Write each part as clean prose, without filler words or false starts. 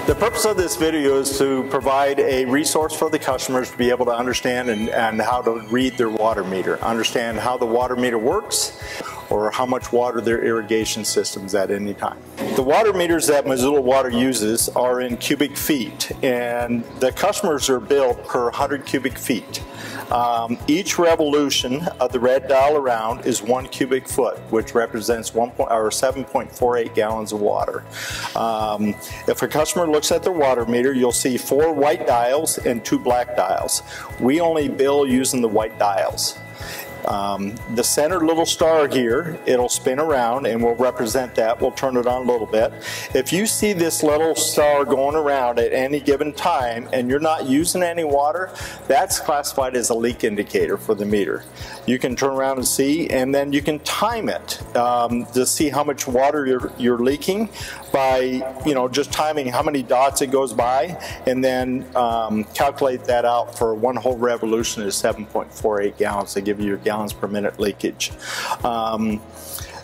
The purpose of this video is to provide a resource for the customers to be able to understand and how to read their water meter, understand how the water meter works, or how much water their irrigation system's at any time. The water meters that Missoula Water uses are in cubic feet, and the customers are billed per 100 cubic feet. Each revolution of the red dial around is 1 cubic foot, which represents 7.48 gallons of water. If a customer looks at their water meter, you'll see 4 white dials and 2 black dials. We only bill using the white dials. The center little star here, it'll spin around and will represent that. We'll turn it on a little bit. If you see this little star going around at any given time and you're not using any water, that's classified as a leak indicator for the meter. You can turn around and see, and then you can time it to see how much water you're leaking by, just timing how many dots it goes by, and then calculate that out for one whole revolution is 7.48 gallons to give you your gallons per minute leakage.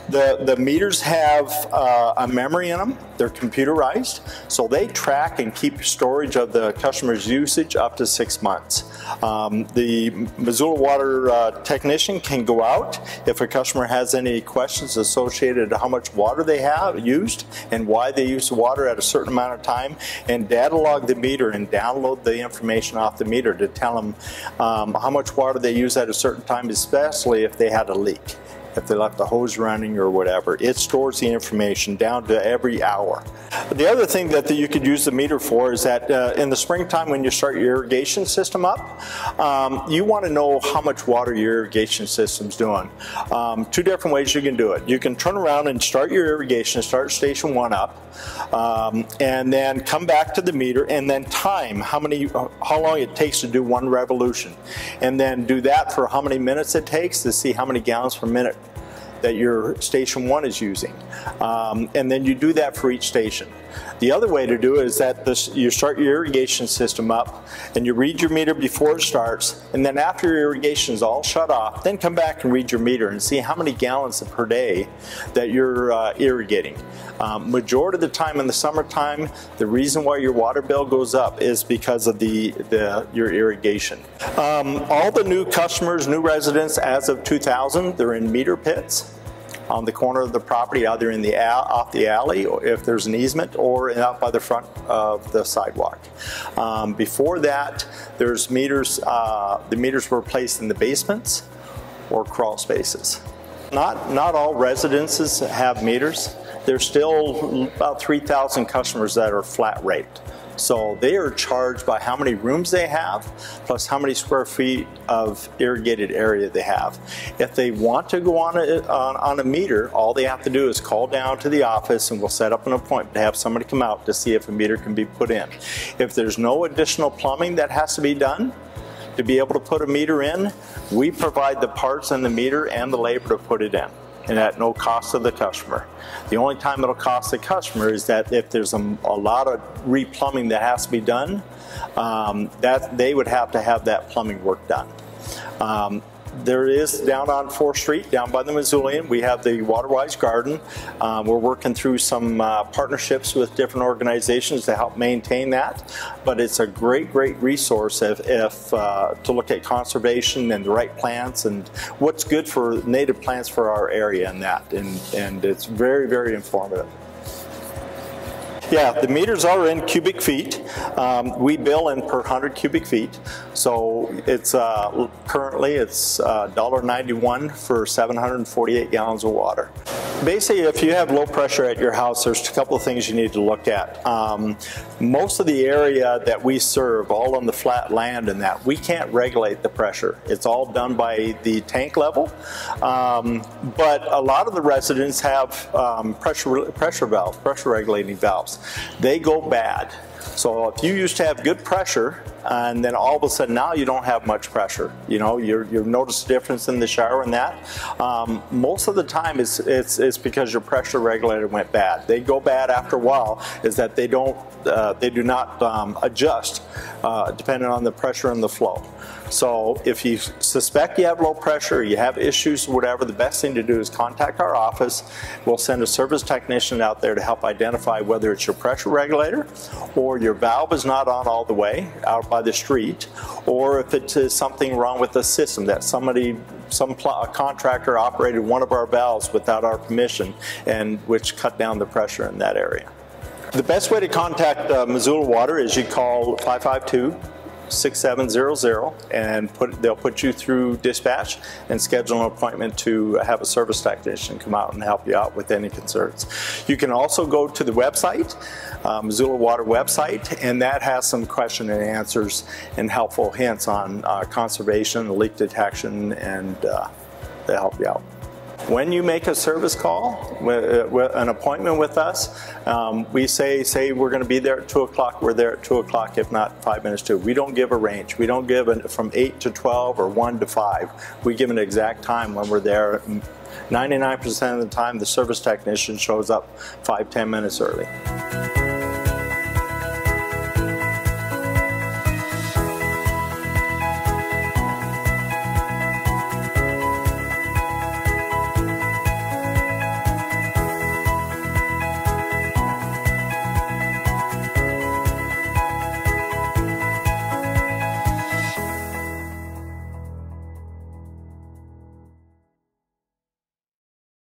The meters have a memory in them. They're computerized, so they track and keep storage of the customer's usage up to 6 months. The Missoula Water technician can go out if a customer has any questions associated to how much water they have used and why they use the water at a certain amount of time, and data log the meter and download the information off the meter to tell them how much water they use at a certain time, especially if they had a leak. If they left the hose running or whatever, it stores the information down to every hour. The other thing that you could use the meter for is that in the springtime when you start your irrigation system up, you want to know how much water your irrigation system's doing. 2 different ways you can do it. You can turn around and start your irrigation, start station 1 up, and then come back to the meter and then time how long it takes to do 1 revolution, and then do that for how many minutes it takes to see how many gallons per minute that your station 1 is using, and then you do that for each station. The other way to do it is that you start your irrigation system up and you read your meter before it starts, and then after your irrigation is all shut off, then come back and read your meter and see how many gallons per day that you're irrigating. Majority of the time in the summertime, the reason why your water bill goes up is because of your irrigation. All the new customers, new residents as of 2000, they're in meter pits on the corner of the property, either in off the alley, or if there's an easement, or out by the front of the sidewalk. Before that, there's meters. The meters were placed in the basements or crawl spaces. Not all residences have meters. There's still about 3,000 customers that are flat rate. So they are charged by how many rooms they have, plus how many square feet of irrigated area they have. If they want to go on a meter, all they have to do is call down to the office and we'll set up an appointment to have somebody come out to see if a meter can be put in. If there's no additional plumbing that has to be done to be able to put a meter in, we provide the parts and the meter and the labor to put it in, and at no cost to the customer. The only time it'll cost the customer is that if there's a lot of replumbing that has to be done, that they would have to have that plumbing work done. There is down on 4th Street, down by the Missoulian, we have the Waterwise Garden. We're working through some partnerships with different organizations to help maintain that. But it's a great resource to look at conservation and the right plants and what's good for native plants for our area and that. And it's very informative. Yeah, the meters are in cubic feet. We bill in per 100 cubic feet. So it's currently it's $1.91 for 748 gallons of water. Basically, if you have low pressure at your house, there's a couple of things you need to look at. Most of the area that we serve, all on the flat land and that, we can't regulate the pressure. It's all done by the tank level. But a lot of the residents have pressure valves, pressure regulating valves. They go bad. So if you used to have good pressure and then all of a sudden now you don't have much pressure, you've noticed a difference in the shower and that, most of the time it's because your pressure regulator went bad. They go bad after a while is that they do not adjust depending on the pressure and the flow. So if you suspect you have low pressure, you have issues, whatever, the best thing to do is contact our office. We'll send a service technician out there to help identify whether it's your pressure regulator or your valve is not on all the way out by the street, or if it is something wrong with the system, that a contractor operated one of our valves without our permission, and which cut down the pressure in that area. The best way to contact Missoula Water is you call 552-6700 and they'll put you through dispatch and schedule an appointment to have a service technician come out and help you out with any concerns. You can also go to the website, Missoula Water website, and that has some question and answers and helpful hints on conservation, leak detection, and they help you out. When you make a service call, an appointment with us, we say we're going to be there at 2 o'clock, we're there at 2 o'clock, if not 5 minutes to. We don't give a range. We don't give from 8 to 12 or 1 to 5. We give an exact time when we're there. 99% of the time, the service technician shows up 5-10 minutes early.